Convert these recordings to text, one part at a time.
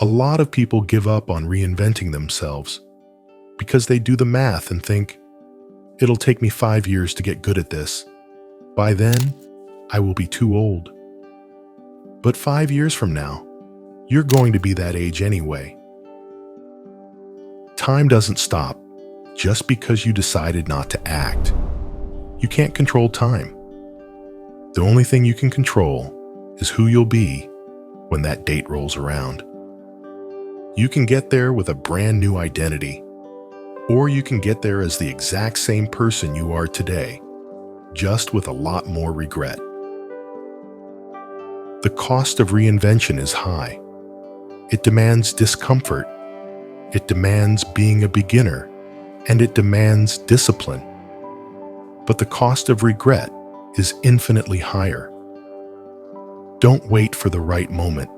A lot of people give up on reinventing themselves because they do the math and think, it'll take me 5 years to get good at this. By then, I will be too old. But 5 years from now, you're going to be that age anyway. Time doesn't stop just because you decided not to act. You can't control time. The only thing you can control is who you'll be when that date rolls around. You can get there with a brand new identity, or you can get there as the exact same person you are today, just with a lot more regret. The cost of reinvention is high. It demands discomfort. It demands being a beginner, and it demands discipline. But the cost of regret is infinitely higher. Don't wait for the right moment.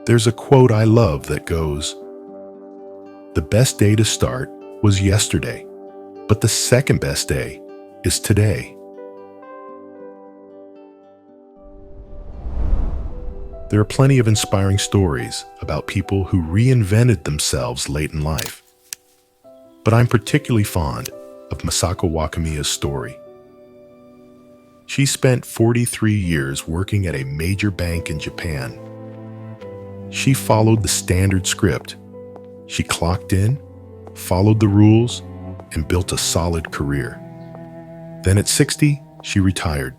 There's a quote I love that goes, "The best day to start was yesterday, but the second best day is today." There are plenty of inspiring stories about people who reinvented themselves late in life. But I'm particularly fond of Masako Wakamiya's story. She spent 43 years working at a major bank in Japan. She followed the standard script. She clocked in, followed the rules, and built a solid career. Then at 60, she retired.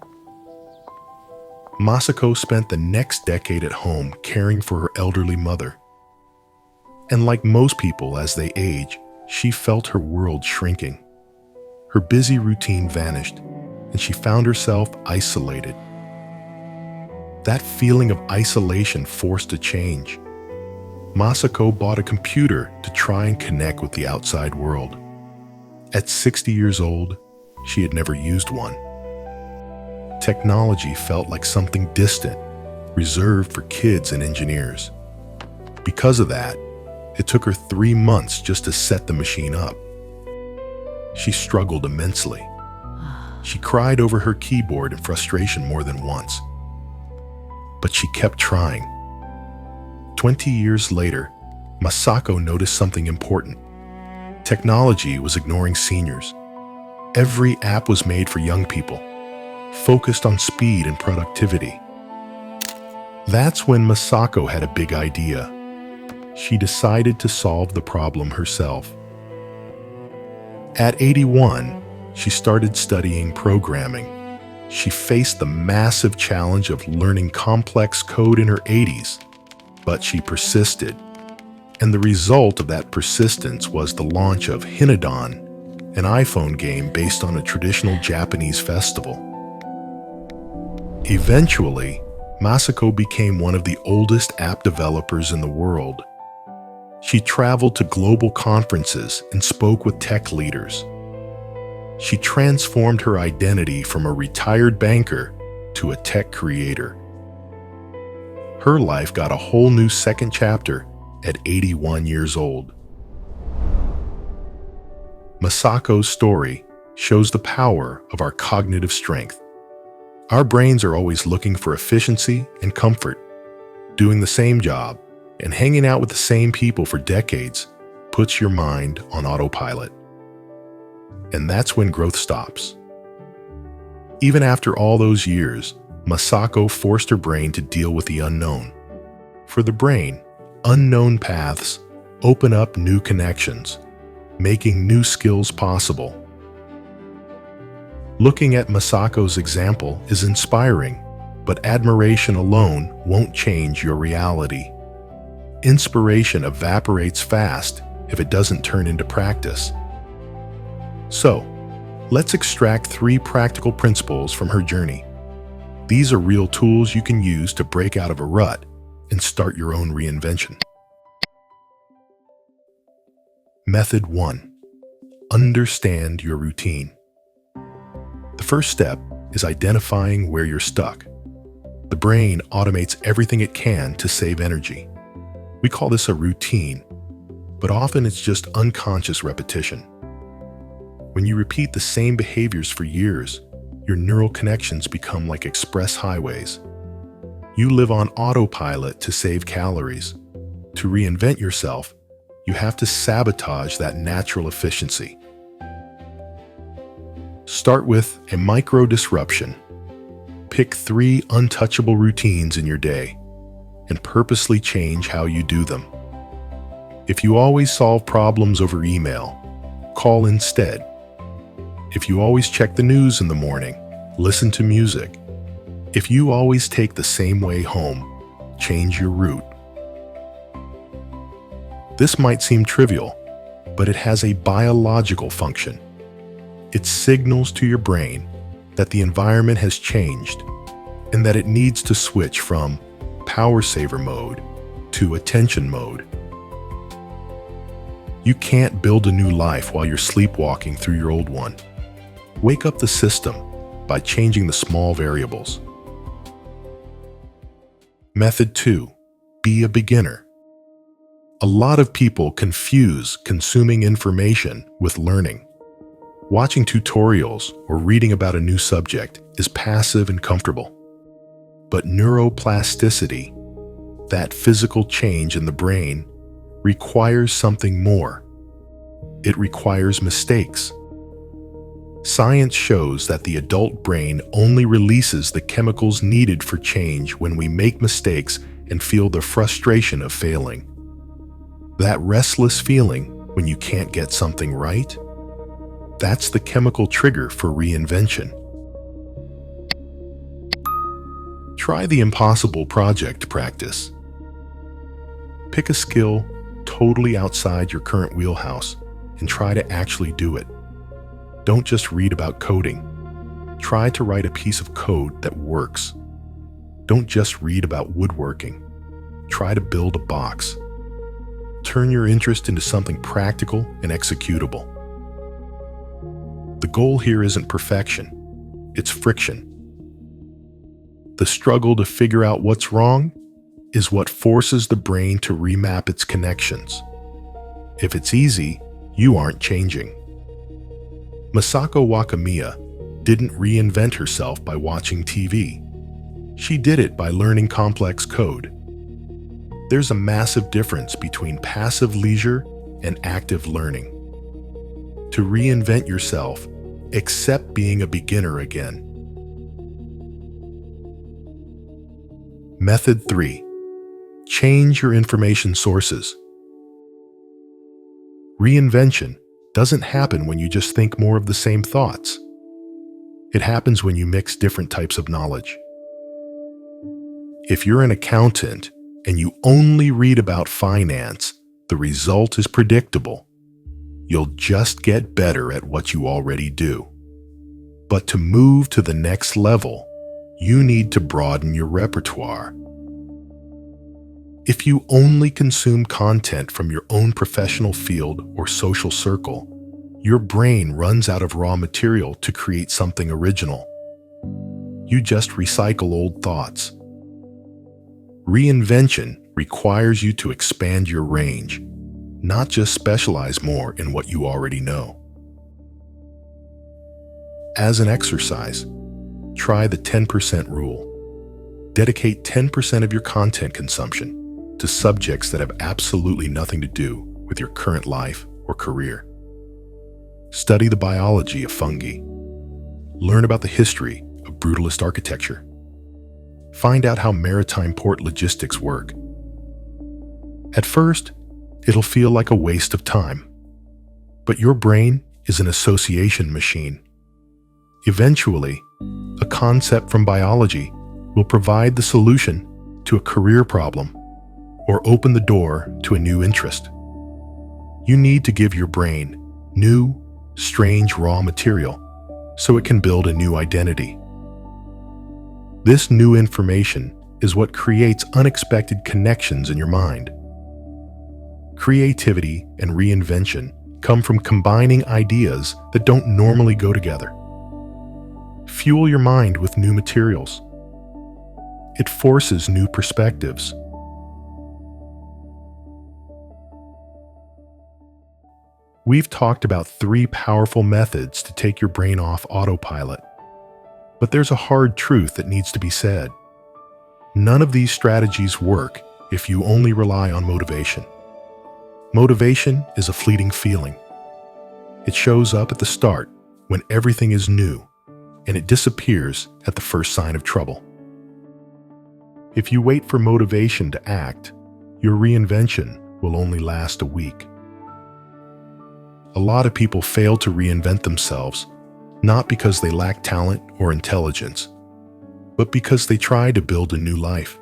Masako spent the next decade at home caring for her elderly mother. And like most people as they age, she felt her world shrinking. Her busy routine vanished, and she found herself isolated. That feeling of isolation forced a change. Masako bought a computer to try and connect with the outside world. At 60 years old, she had never used one. Technology felt like something distant, reserved for kids and engineers. Because of that, it took her 3 months just to set the machine up. She struggled immensely. She cried over her keyboard in frustration more than once. But she kept trying. 20 years later, Masako noticed something important. Technology was ignoring seniors. Every app was made for young people, focused on speed and productivity. That's when Masako had a big idea. She decided to solve the problem herself. At 81, she started studying programming. She faced the massive challenge of learning complex code in her 80s, but she persisted. And the result of that persistence was the launch of Hinodon, an iPhone game based on a traditional Japanese festival. Eventually, Masako became one of the oldest app developers in the world. She traveled to global conferences and spoke with tech leaders. She transformed her identity from a retired banker to a tech creator. Her life got a whole new second chapter at 81 years old. Masako's story shows the power of our cognitive strength. Our brains are always looking for efficiency and comfort. Doing the same job and hanging out with the same people for decades puts your mind on autopilot. And that's when growth stops. Even after all those years, Masako forced her brain to deal with the unknown. For the brain, unknown paths open up new connections, making new skills possible. Looking at Masako's example is inspiring, but admiration alone won't change your reality. Inspiration evaporates fast if it doesn't turn into practice. So, let's extract 3 practical principles from her journey. These are real tools you can use to break out of a rut and start your own reinvention. Method 1. Understand your routine. The first step is identifying where you're stuck. The brain automates everything it can to save energy. We call this a routine, but often it's just unconscious repetition. When you repeat the same behaviors for years, your neural connections become like express highways. You live on autopilot to save calories. To reinvent yourself, you have to sabotage that natural efficiency. Start with a micro disruption. Pick 3 untouchable routines in your day and purposely change how you do them. If you always solve problems over email, call instead. If you always check the news in the morning, listen to music. If you always take the same way home, change your route. This might seem trivial, but it has a biological function. It signals to your brain that the environment has changed and that it needs to switch from power saver mode to attention mode. You can't build a new life while you're sleepwalking through your old one. Wake up the system by changing the small variables. Method 2. Be a beginner. A lot of people confuse consuming information with learning. Watching tutorials or reading about a new subject is passive and comfortable. But neuroplasticity, that physical change in the brain, requires something more. It requires mistakes. Science shows that the adult brain only releases the chemicals needed for change when we make mistakes and feel the frustration of failing. That restless feeling when you can't get something right, that's the chemical trigger for reinvention. Try the impossible project practice. Pick a skill totally outside your current wheelhouse and try to actually do it. Don't just read about coding. Try to write a piece of code that works. Don't just read about woodworking. Try to build a box. Turn your interest into something practical and executable. The goal here isn't perfection, it's friction. The struggle to figure out what's wrong is what forces the brain to remap its connections. If it's easy, you aren't changing. Masako Wakamiya didn't reinvent herself by watching TV. She did it by learning complex code. There's a massive difference between passive leisure and active learning. To reinvent yourself, accept being a beginner again. Method 3. Change your information sources. Reinvention doesn't happen when you just think more of the same thoughts. It happens when you mix different types of knowledge. If you're an accountant and you only read about finance, the result is predictable. You'll just get better at what you already do. But to move to the next level, you need to broaden your repertoire. If you only consume content from your own professional field or social circle, your brain runs out of raw material to create something original. You just recycle old thoughts. Reinvention requires you to expand your range, not just specialize more in what you already know. As an exercise, try the 10% rule. Dedicate 10% of your content consumption to subjects that have absolutely nothing to do with your current life or career. Study the biology of fungi. Learn about the history of brutalist architecture. Find out how maritime port logistics work. At first, it'll feel like a waste of time, but your brain is an association machine. Eventually, a concept from biology will provide the solution to a career problem or open the door to a new interest. You need to give your brain new, strange raw material so it can build a new identity. This new information is what creates unexpected connections in your mind. Creativity and reinvention come from combining ideas that don't normally go together. Fuel your mind with new materials. It forces new perspectives. We've talked about 3 powerful methods to take your brain off autopilot. But there's a hard truth that needs to be said. None of these strategies work if you only rely on motivation. Motivation is a fleeting feeling. It shows up at the start when everything is new, and it disappears at the first sign of trouble. If you wait for motivation to act, your reinvention will only last a week. A lot of people fail to reinvent themselves, not because they lack talent or intelligence, but because they try to build a new life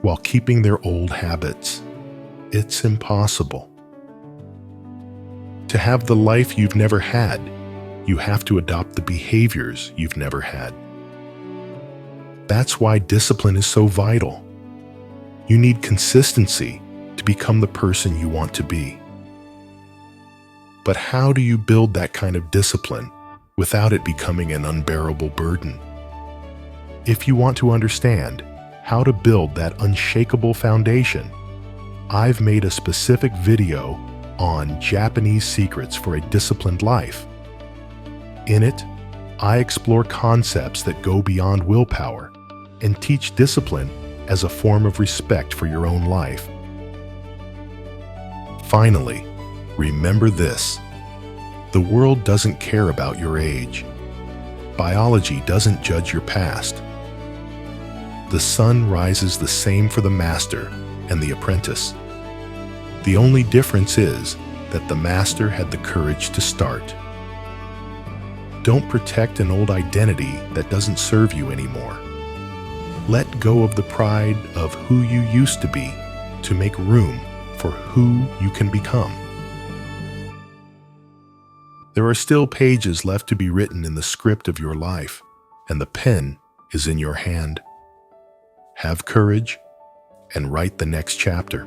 while keeping their old habits. It's impossible. To have the life you've never had, you have to adopt the behaviors you've never had. That's why discipline is so vital. You need consistency to become the person you want to be. But how do you build that kind of discipline without it becoming an unbearable burden? If you want to understand how to build that unshakable foundation, I've made a specific video on Japanese secrets for a disciplined life. In it, I explore concepts that go beyond willpower and teach discipline as a form of respect for your own life. Finally, remember this: the world doesn't care about your age. Biology doesn't judge your past. The sun rises the same for the master and the apprentice. The only difference is that the master had the courage to start. Don't protect an old identity that doesn't serve you anymore. Let go of the pride of who you used to be to make room for who you can become. There are still pages left to be written in the script of your life, and the pen is in your hand. Have courage and write the next chapter.